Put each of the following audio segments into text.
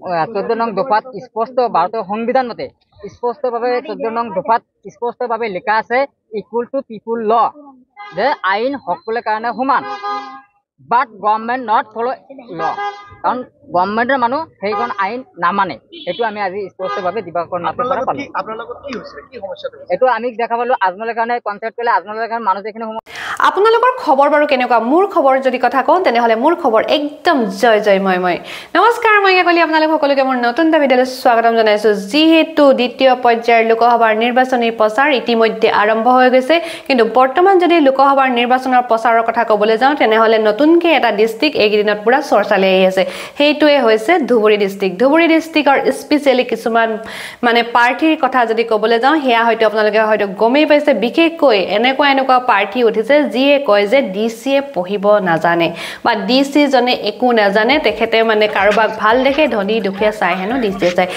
14 নং দফাত স্পষ্ট ভাৰতীয় সংবিধান মতে স্পষ্টভাৱে 14 নং দফাত স্পষ্টভাৱে লিখা আছে ইকুৱেল টু পিপুল ল যে আইন সকলোৰে কাৰণে সমান বাট গভৰ্ণমেণ্ট নট ফলো ল কাৰণ গভৰ্ণমেণ্টৰ মানুহ সেইখন আইন নামানে এইটো আমি আজি স্পষ্টভাৱে দিবাকৰ নাথৰ পৰা পালো এইটো আমি দেখা পালো আজমলৰ কাৰণে কনচেপ্ট কৰিলে আজমলৰ কাৰণে মানুহ যেখিনি আপোনালোকৰ খবৰ বাৰু কেনেকুৱা মোৰ খবৰ যদি কথা কওঁ তেনেহলে মোৰ খবৰ একদম জয় জয় মই নমস্কাৰ মই কলি আপোনালোক সকলোকে মোৰ নতুন ভিডিঅ'লৈ স্বাগতম জনাইছো যিহেতু দ্বিতীয় পৰ্যায়ৰ লোকসভাৰ নিৰ্বাচনী প্ৰচাৰ ইতিমধ্যে আৰম্ভ হৈ গৈছে কিন্তু বৰ্তমান যদি লোকসভাৰ নিৰ্বাচনৰ প্ৰচাৰৰ কথা ক'বলৈ যাওঁ তেনেহলে নতুনকৈ এটা ডিস্ট্ৰিক্ট এইকেইদিনত পুৰা চৰ্চালৈ আহি আছে সেইটোৱে হৈছে ধুবুৰী ডিস্ট্ৰিক্টৰ স্পেচিয়েলি কিছুমান মানে পাৰ্টিৰ কথা যদি ক'বলৈ যাওঁ হেয়া হয়তো আপোনালোকে হয়তো গমেই পাইছে বিশেষকৈ এনেকুৱা পাৰ্টি উঠিছে যিয়ে কয় যে ডিসিয়ে পঢ়িব নাজানে বা ডিসি জনে একো নাজানে তেখেতে মানে কাৰোবাক ভাল দেখে ধনী দুখীয়া চাই হেনো ডিসিয়ে চাই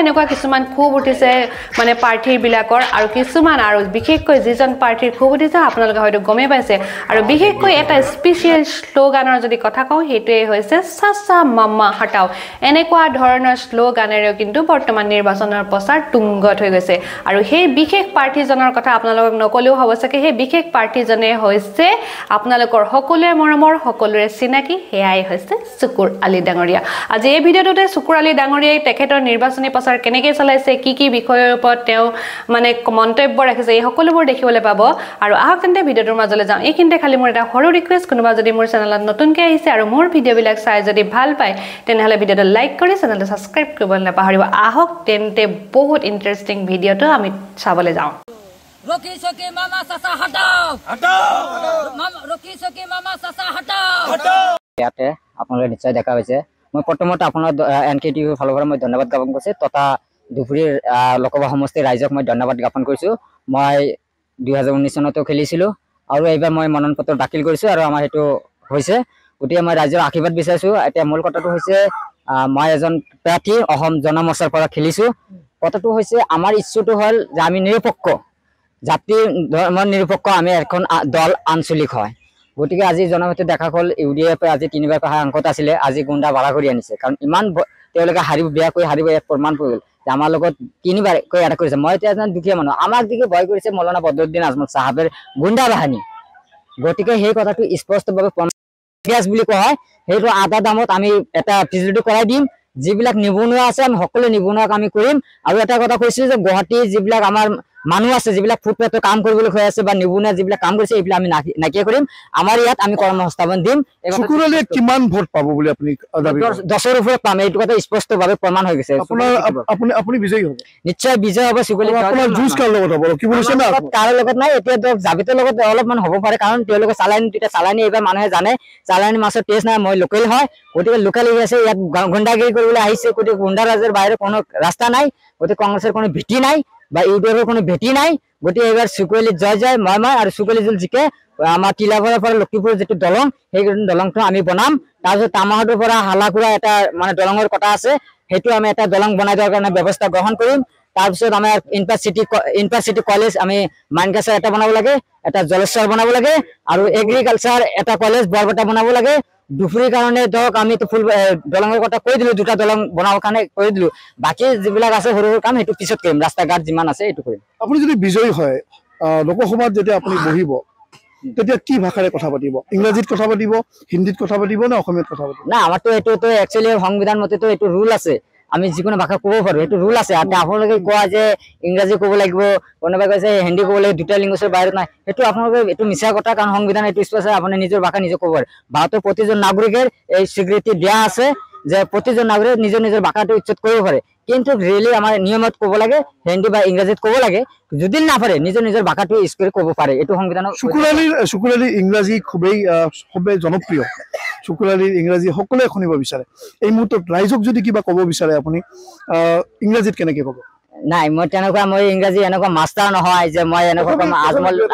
এনেকুৱা কিছুমান খুব উঠিছে মানে পাৰ্টিৰ বিলাকৰ আৰু কিছুমান আৰু বিশেষকৈ যিজন পাৰ্টিৰ খুব উঠিছে আপোনালোকে হয়তো গমেই পাইছে আৰু বিশেষকৈ এটা স্পেচিয়েল শ্লোগানৰ যদি কথা কওঁ সেইটোৱে হৈছে চাচা মামা হটাও এনেকুৱা ধৰণৰ শ্লোগানেৰে কিন্তু বৰ্তমান নিৰ্বাচনৰ প্ৰচাৰ তুংগত হৈ গৈছে আৰু সেই বিশেষ পাৰ্টিজনৰ কথা আপোনালোকক নকলেও হ'ব চাগে সেই বিশেষ পাৰ্টিজনে হৈছে আপোনালোকৰ সকলোৰে মৰমৰ সকলোৰে চিনাকি হেয়াই হৈছে সুকুৰ আলী ডাঙৰীয়া আজি এই ভিডিঅ'টোতে সুকুৰ আলী ডাঙৰীয়াই তেখেতৰ নিৰ্বাচনী প্ৰচাৰ কেনেকৈ চলাইছে কি বিষয়ৰ ওপৰত তেওঁ মানে মন্তব্য ৰাখিছে এই সকলোবোৰ দেখিবলৈ পাব আৰু আহক তেন্তে ভিডিঅ'টোৰ মাজলৈ যাওঁ এইখিনিতে খালি মোৰ এটা সৰু ৰিকুৱেষ্ট কোনোবা যদি মোৰ চেনেলত নতুনকৈ আহিছে আৰু মোৰ ভিডিঅ'বিলাক চাই যদি ভাল পায় তেনেহ'লে ভিডিঅ'টো লাইক কৰি চেনেলটো ছাবস্ক্ৰাইব কৰিবলৈ নাপাহৰিব আহক তেন্তে বহুত ইণ্টাৰেষ্টিং ভিডিঅ'টো আমি চাবলৈ যাওঁ रोकी सोकी मामा ससा हटाओ रोकी सोकी मामा ससा हटाओ ইয়াতে আপোনালোকে নিশ্চয় দেখা পাইছে মই প্ৰথমতে আপোনাৰ এনকেটিভি ফালৰ পৰা মই ধন্যবাদ জ্ঞাপন কৰিছো তথা ধুবুৰীৰ লোকসভা সমষ্টিৰ ৰাইজক মই ধন্যবাদ জ্ঞাপন কৰিছো মই 2019 চনতো খেলিছিলো আৰু এইবাৰ মই মনোনয়ন পত্ৰ দাখিল কৰিছো আৰু আমাৰ হেতু হৈছে গতিকে মই ৰাইজৰ আশীৰ্বাদ বিচাৰিছো এতিয়া মূল কথাটো হৈছে মই এজন প্ৰাৰ্থী অসম জনমৰ্চাৰ পৰা খেলিছো কথাটো হৈছে আমাৰ ইচ্ছুটো হ'ল যে আমি নিৰপেক্ষ জাতি ধৰ্ম নিৰপেক্ষ আমি এখন দল আঞ্চলিক হয় গতিকে আজি জনমতে দেখা হ'ল ইউডিএফ আজি 3বাৰ অংকত আছিলে আজি গুণ্ডা বাড়া কৰি আনিছে কাৰণ ইমান তেওঁলোকে হাৰিব বেয়া কৰি হাৰিব এক প্ৰমাণ হৈ গ'ল যে আমাৰ লগত 3বাৰ কৈ এটা কৰিছে মই এতিয়া এজন দুখীয়া মানুহ আমাক দিকে ভয় কৰিছে মৌলানা বদৰুদ্দিন আজমল সাহেবেৰ গুণ্ডা বাহিনী গতিকে সেই কথাটো স্পষ্টভাৱে গ্যাস বুলি কোৱা হয় সেইটো আধা দামত আমি এটা ফেচিলিটি কৰাই দিম যিবিলাক নিবনুৱা আছে আমি সকলো নিবনুৱাক আমি কৰিম আৰু এটা কথা কৈছিল যে গুৱাহাটী যিবিলাক আমাৰ মানুহ আছে যিবিলাক ফুটপাথৰ কাম কৰিবলৈ হৈ আছে বা নিবনুৱা যিবিলাক কাম কৰিছে এইবিলাক আমি নাকিয়া কৰিম আমাৰ ইয়াত আমি কৰ্মসংস্থাপন দিম সুকুৰলে কিমান ভোট পাব বুলি আপুনি দাবী কৰে 10ৰ ওপৰত পাম এইটো কথা স্পষ্টভাৱে প্ৰমাণ হৈ গৈছে আপুনি বিজয়ী হ'ব নিশ্চয় বিজয় হ'ব সুকুৰলে আপোনাৰ জুজ কাৰ লগত হ'ব কি বুলিছে না কাৰ লগত নাই এতিয়া জাবিতৰ লগত অলপমান হ'ব পাৰে কাৰণ তেওঁলোকে চালানি এইবাৰ মানুহে জানে চালানি মাছৰ টেষ্ট নাই মই লোকেল হয় গতিকে লোকেল আছে ইয়াত গুণ্ডাগিৰি কৰিবলৈ আহিছে গতিকে গুণ্ডাৰাজৰ বাহিৰে কোনো ৰাস্তা নাই গতিকে কংগ্ৰেছৰ কোনো ভীতি নাই বা ইউডিএফৰ কোনো ভেটি নাই গতিকে এইবাৰ সুকুৰলি জয় জয় মই আৰু সুকুৰলি জুল জিকে আমাৰ টিলাভৰৰ পৰা লক্ষীপুৰ যেটো দলং সেই দলংটো আমি বনাম তাৰপিছত তামাহাটৰ পৰা হালাকুৰা এটা মানে দলঙৰ কথা আছে সেইটো আমি এটা দলং বনাই দিয়াৰ কাৰণে ব্যৱস্থা গ্ৰহণ কৰিম তাৰপিছত আমাৰ ইনফ্ৰাচিটি কলেজ আমি মানকাছাৰ এটা বনাব লাগে এটা জলেশ্বৰ বনাব লাগে আৰু এগ্ৰিকালচাৰ এটা কলেজ বৰপেটা বনাব লাগে দুফুৰীৰ কাৰণে ধৰক আমি তো ফুল দলঙৰ কথা কৈ দিলো দুটা দলং বনাবৰ কাৰণে কৈ দিলো বাকি যিবিলাক আছে সৰু কাম সেইটো পিছত কৰিম ৰাস্তা ঘাট যিমান আছে এইটো কৰিম আপুনি যদি বিজয়ী হয় লোকসভাত যেতিয়া আপুনি বহিব তেতিয়া কি ভাষাৰে কথা পাতিব ইংৰাজীত কথা পাতিব হিন্দীত কথা পাতিব না অসমীয়াত কথা পাতিব না আমাৰতো এইটো একচুয়ালি সংবিধান মতেতো এইটো ৰুল আছে আমি যিকোনো ভাষা ক'ব পাৰো এইটো ৰুল আছে আৰু আপোনালোকে কোৱা যে ইংৰাজী ক'ব লাগিব কোনোবাই কৈছে হিন্দী ক'ব লাগিব দুটা লিংগুৱেজৰ বাহিৰত নাই সেইটো আপোনালোকে এইটো মিছা কথা কাৰণ সংবিধান এইটো স্পষ্ট আপুনি নিজৰ ভাষা নিজে ক'ব পাৰে ভাৰতৰ প্ৰতিজন নাগৰিকৰ এই স্বীকৃতি দিয়া আছে যে প্ৰতিজন নাগৰিকে নিজৰ ভাষাটো উচ্চাৰণ কৰিব পাৰে কিন্তু ৰিয়েলি আমাৰ নিয়মত ক'ব লাগে হিন্দী বা ইংৰাজীত ক'ব লাগে যদি না পাৰে নিজৰ ভাষাটো স্পষ্ট ক'ব পাৰে এইটো সংবিধানৰ সুকুৰলি ইংৰাজী খুবেই জনপ্ৰিয় সুকুৰলি ইংৰাজী সকলোৱে শুনিব বিচাৰে এই মুহূৰ্তত ৰাইজক যদি কিবা ক'ব বিচাৰে আপুনি ইংৰাজীত কেনেকৈ ক'ব নাই মই ইংৰাজী এনেকুৱা মাষ্টাৰ নহয় যে মই এনেকুৱা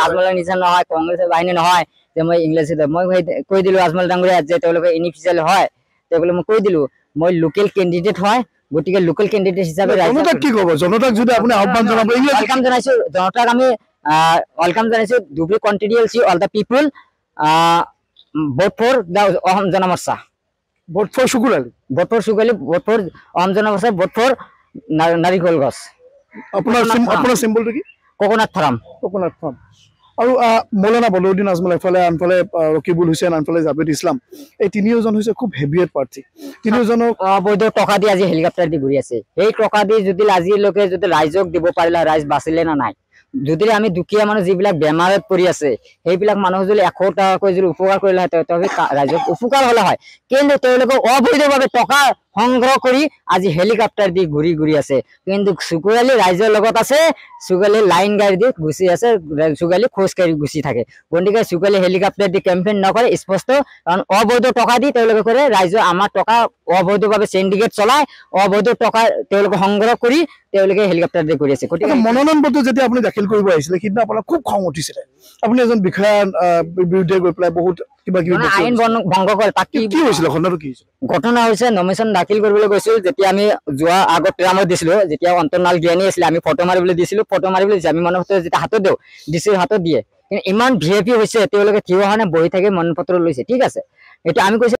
আজমলৰ নিচিনা নহয় কংগ্ৰেছৰ বাহিনী নহয় যে মই ইংৰাজীত মই কৈ দিলো আজমল ডাঙৰীয়া যে তেওঁলোকে ইনিফিচিয়েল হয় তেওঁলোকে মই কৈ দিলো মই লোকেল কেণ্ডিডেট হয় গতিকে লোকেল কেণ্ডিডেট হিচাপে জনতাক কি ক'ব জনতাক যদি আপুনি আহ্বান জনাব ওয়েলকাম জনাইছো জনতাক আমি ওয়েলকাম জনাইছো Dhubri continuously all the people vote for the Asom Janamorcha vote for শুকুলালি বটফৰ শুকুলালি বটফৰ অঞ্জনা গছ বটফৰ নাৰিকল গছ আপোনাৰ চিম্বলটো কি কোকোনাট ফাৰ্ম আৰু মৌলানা বদৰুদ্দিন আজমল এফালে আনফালে ৰকিবুল হুছেইন আনফালে জাবেদ ইছলাম এই তিনিওজন হৈছে খুব হেভিয়েট প্ৰাৰ্থী তিনিওজনক অবৈধ টকা দি আজি হেলিকপ্টাৰ দি ঘূৰি আছে সেই টকা দি যদি আজিলৈকে যদি ৰাইজক দিব পাৰিলে ৰাইজ বাচিলে না নাই যদি আমি দুখীয়া মানুহ যিবিলাক বেমাৰত পৰি আছে সেইবিলাক মানুহ যদি 100 টকাকৈ যদি উপকাৰ কৰিলে হয় তবে ৰাইজক উপকাৰ হলে হয় কিন্তু তেওঁলোকে অবৈধভাৱে টকা সংগ্ৰহ কৰি আজি হেলিকপ্টাৰ দি ঘূৰি আছে কিন্তু শুকুলালি ৰাইজৰ লগত আছে শুকুলালি লাইন গাড়ী দি গুচি আছে শুকুলালি খোজ কাঢ়ি গুচি থাকে গতিকে শুকুলালি হেলিকপ্টাৰ দি কেম্পেইন নকৰে স্পষ্ট কাৰণ অবৈধ টকা দি তেওঁলোকে কৰে ৰাইজৰ আমাৰ টকা অবৈধভাৱে সিন্ডিকেট চলাই অবৈধ টকা তেওঁলোকে সংগ্ৰহ কৰি তেওঁলোকে হেলিকপ্টাৰ দি কৰি আছে গতিকে মনোনয়ন পত্ৰ যেতিয়া আপুনি দাখিল কৰিব আহিছিলে কিন্তু আপোনাৰ খুব খং উঠিছিল আপুনি এজন বিষয়াৰ বিৰুদ্ধে গৈ পেলাই বহুত কিবা আইন ভংগ কৰে তাক কি হৈছিল ঘটনাটো কি হৈছিল ঘটনা হৈছে নমিনেশ্যন দাখিল কৰিবলৈ গৈছিল যেতিয়া আমি যোৱা আগত ট্ৰামত দিছিলো যেতিয়া অন্তৰ্নাল জ্ঞানী আছিলে আমি ফটো মাৰিবলৈ দিছিলো ফটো মাৰিবলৈ আমি মনোনয়ন পত্ৰ যেতিয়া হাতত দিওঁ ডিচিৰ হাতত দিয়ে কিন্তু ইমান ভিআইপি হৈছে তেওঁলোকে থিয় হোৱা বহি থাকে মনোনয়ন পত্ৰ লৈছে ঠিক আছে এইটো আমি কৈছো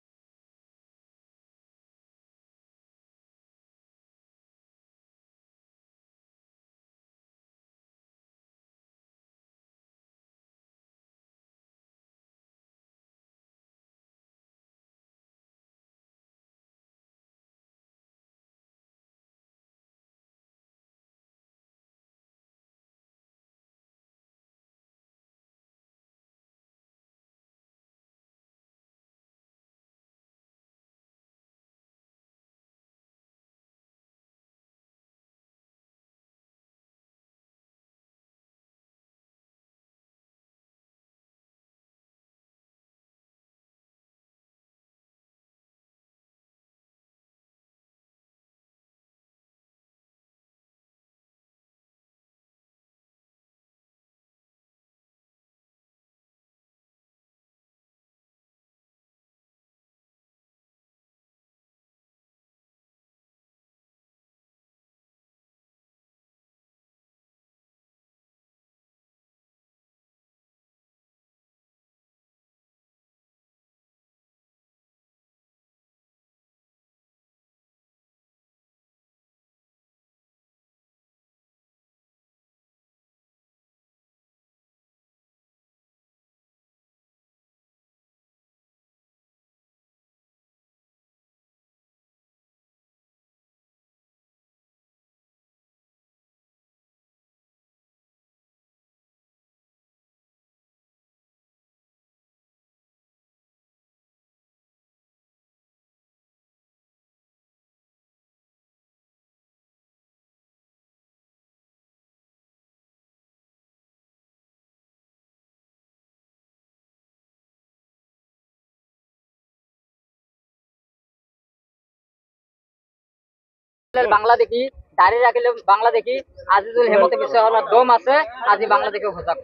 বাংলাদেশী দাঁড়ি রাখিলে বাংলাদেশী আজিজুল হেমন্ত বিশ্ব শর্মার দম আছে আজি বাংলাদেশে সজাগ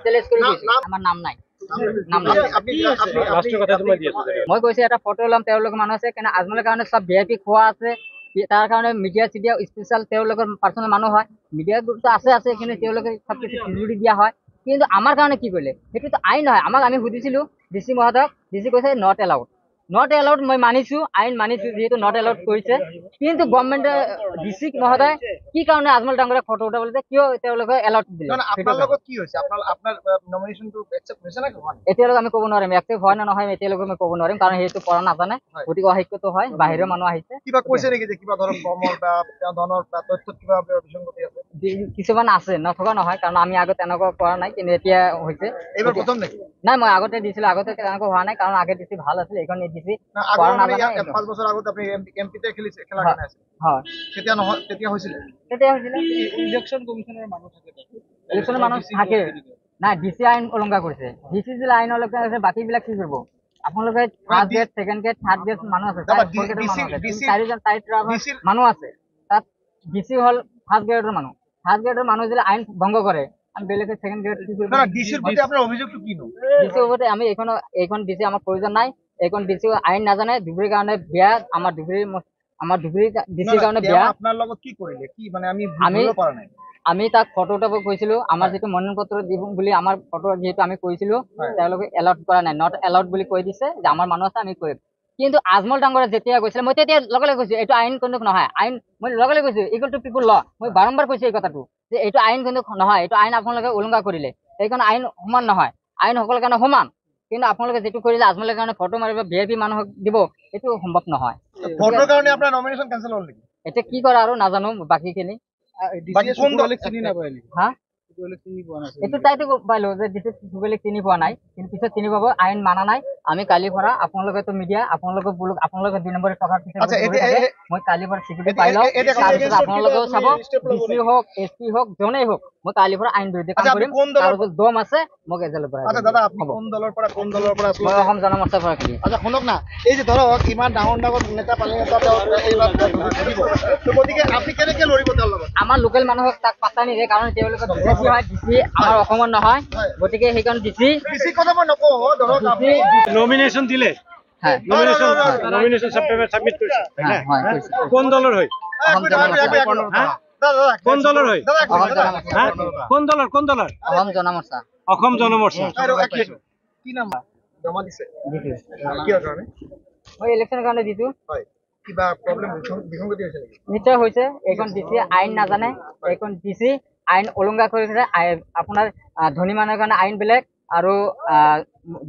চ্যালেঞ্জ করে দিয়েছি আমার নাম নাই মই কৈছো এটা ফটো লম তেওঁলোকৰ মানুহ আছে কিন্তু আজমলৰ কাৰণে সব ভিআইপি খোৱা আছে তাৰ কাৰণে মিডিয়া চিডিয়া স্পেশাল তেওঁলোকৰ পাৰ্সোনাল মানুহ হয় মিডিয়া গ্ৰুপটো আছে কিন্তু তেওঁলোকে সব কিছু ফিজুলি দিয়া হয় কিন্তু আমাৰ কাৰণে কি কৰিলে সেইটো আইন নহয় আমাক আমি সুধিছিলো ডিসি মহোদয়ক ডিসি কৈছে নট এলাউড মই মানিছো আইন মানিছো যেহেতু নট এলাউড কৰিছে কিন্তু গভৰ্ণমেণ্টে ডিসি মহোদয় কি কাৰণে আজমল ডাঙৰীয়া ফটো উঠাবলৈ কিয় তেওঁলোকে এলাউড দিলে আপোনাৰ লগত কি হৈছে আপোনাৰ নমিনেশনটো একচেপ্ট হৈছে নে এতিয়ালৈকে আমি ক'ব নোৱাৰিম একচেপ্ট হয় না নহয় এতিয়ালৈকে আমি ক'ব নোৱাৰিম কাৰণ সেইটো পঢ়া নাজানে গতিকে অশিক্ষিত হয় বাহিৰৰ মানুহ আহিছে কিবা কৈছে নেকি যে কিবা ধৰণৰ কমৰ বা ধনৰ তথ্যত কিবা বিসংগতি আছে কিছুমান আছে নথকা নহয় কাৰণ আমি আগত তেনেকুৱা কৰা নাই কিন্তু এতিয়া হৈছে এইবাৰ প্ৰথম নেকি নাই মই আগতে দিছিলো আগতে তেনেকুৱা হোৱা নাই কাৰণ আগে দিছি ভাল আছিল এইখন দিছি কৰা নাজানে 5 বছৰ আগত আপুনি এমপিতে খেলা কাৰণে আছে হয় তেতিয়া হৈছিল ইলেকশন কমিশনৰ মানুহ থাকে নাই ডিসি আইন উলংঘা কৰিছে ডিসি যে আইন উলংঘা কৰিছে বাকি বিলাক কি কৰিব আপোনালোকে first grade second grade third grade মানুহ আছে মানুহ আছে তাত ডিসি হল ফার্স্ট গ্রেডের মানুষ যদি আইন ভঙ্গ করে আমি বেলেগে সেকেন্ড গ্রেড কি করব ডিসির প্রতি আপনার অভিযোগটো কি নো ডিসির উপরে আমি এখন ডিসি আমার প্রয়োজন নাই এখন ডিসি আইন না জানে ধুবুৰীৰ কাৰণে বিয়া আমাৰ ধুবুৰী ডিসিৰ কাৰণে বিয়া আপনাৰ লগত কি কৰিলে কি মানে আমি বুজিব পৰা নাই আমি তাক ফটো উঠাব কৈছিলো আমাৰ যেটো মনোনয়ন পত্ৰ দিব বুলি আমাৰ ফটো যেটো আমি কৈছিলো তেওঁলোকে এলাউড কৰা নাই নট এলাউড বুলি কৈ দিছে যে আমাৰ মানুহ আছে আমি কৰিম কিন্তু আজমল ডাঙৰে যেতিয়া কৈছিলে মই তেতিয়া লগে লগে কৈছো এইটো আইন কোনো নহয় আইন মই লগে লগে কৈছো ইকুৱেল টু পিপুল ল মই বাৰম্বাৰ কৈছো এই কথাটো যে এইটো আইন কোনো নহয় এইটো আইন আপোনালোকে উলংঘা কৰিলে এইখন আইন সমান নহয় আইন সকলৰ কাৰণে সমান কিন্তু আপোনালোকে যেটো কৰিলে আজমলৰ কাৰণে ফটো মাৰিব ভিআইপি মানুহক দিব এইটো সম্ভৱ নহয় ফটোৰ কাৰণে আপোনাৰ নমিনেশন ক্যান্সেল হ'ল নেকি এটা কি কৰা আৰু নাজানো বাকিখিনি বাকি কোন দলক চিনি নাপায় নেকি হা এইটো তাইতো পাইলো যে ডিস্ট্ৰিক্ট সুগলিক চিনি পোৱা নাই কিন্তু পিছত চিনি পাব আইন মানা নাই আমি কালিৰ পৰা আপোনালোকে তো মিডিয়া আপোনালোকে বুলক আপোনালোকে 2 নম্বৰৰ টকাৰ পিছত মই কালিৰ পৰা সিকিউৰিটি পাইলো আপোনালোকেও চাব ডিসি হোক এসপি হোক জনেই হোক মই কালিৰ পৰা আইন বিৰুদ্ধে কাম কৰিম আৰু দম আছে মোক এজেলৰ পৰা আচ্ছা দাদা আপনি কোন দলৰ পৰা মই অসম জনমৰ্চাৰ পৰা খেলি আচ্ছা শুনক না এই যে ধৰক ইমান ডাঙৰ ডাঙৰ নেতা পালে এইবাৰ তো গতিকে আপনি কেনেকে লৰিব তাৰ লগত আমাৰ লোকেল মানুহক তাক পাতা নিদিয়ে কাৰণ তেওঁলোকে ডিসি হয় ডিসি আমাৰ অসমৰ নহয় গতিকে সেইকাৰণ ডিসি কথা মই নকওঁ ধৰক আপনি নমিনেশন দিলে হ্যাঁ নমিনেশন সেপ্টেম্বৰ সাবমিট কৰিছে হয় কোন দলৰ হয় অসম জনমৰ্চা কোন দলৰ হয় কোন দলৰ অসম জনমৰ্চা অসম জনমৰ্চা কি নাম জমা দিছে কি কাৰণে মই ইলেকশ্যনৰ কাৰণে দিছো হয় কিবা প্ৰবলেম বিসংগতি হৈছে নেকি নিশ্চয় হৈছে এইখন ডিসি আইন নাজানে এইখন ডিসি আইন উলংঘা কৰিছে আপোনাৰ ধনী মানুহৰ কাৰণে আইন বেলেগ আৰু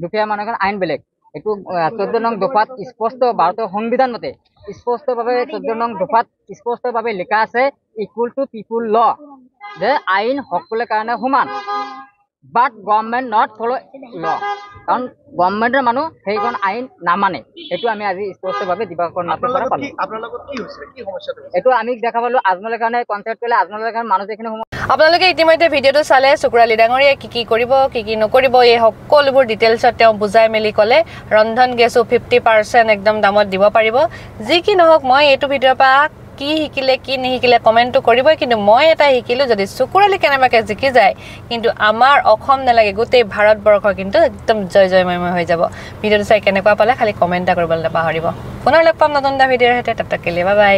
দুখীয়া মানুহৰ কাৰণে আইন বেলেগ এটো 14 নং দফাত স্পষ্ট ভাৰতীয় সংবিধান মতে স্পষ্টভাৱে 14 নং দফাত স্পষ্টভাৱে লিখা আছে ইকুৱেল টু পিপুল ল যে আইন সকলোৰে কাৰণে সমান বাট গভৰ্নমেন্ট নট ফলো ল কাৰণ গভৰ্নমেন্টৰ মানুহ সেইখন আইন নামানে এটো আমি আজি স্পষ্টভাৱে দিবাকৰ নাতে পৰা পালো আপোনাৰ লগত কি হৈছে কি সমস্যা এটো আমি দেখা পালো আজমলৰ কাৰণে কনসেপ্ট কৰিলে আজমলৰ কাৰণে মানুহ যেখিনি আপোনালোকে ইতিমধ্যে ভিডিওটো চালে চুকুৰালী ডাঙৰীয়াই কি কৰিব কি নকৰিব এই সকলোবোৰ ডিটেইলছত তেওঁ বুজাই মেলি ক'লে ৰন্ধন গেছো 50% একদম দামত দিব পাৰিব যি কি নহওক মই এইটো ভিডিওৰ পৰা কি শিকিলে কি নিশিকিলে কমেন্টটো কৰিবই কিন্তু মই এটা শিকিলো যদি চুকুৰালী কেনেবাকে জিকি যায় কিন্তু আমাৰ অসম নালাগে গোটেই ভাৰতবৰ্ষ কিন্তু একদম জয় জয়ময় হৈ যাব ভিডিওটো চাই কেনেকুৱা পালে খালি কমেন্ট এটা কৰিবলৈ নাপাহৰিব পুনৰ লগ পাম নতুন এটা ভিডিওৰ সৈতে ততলৈকে বাই বাই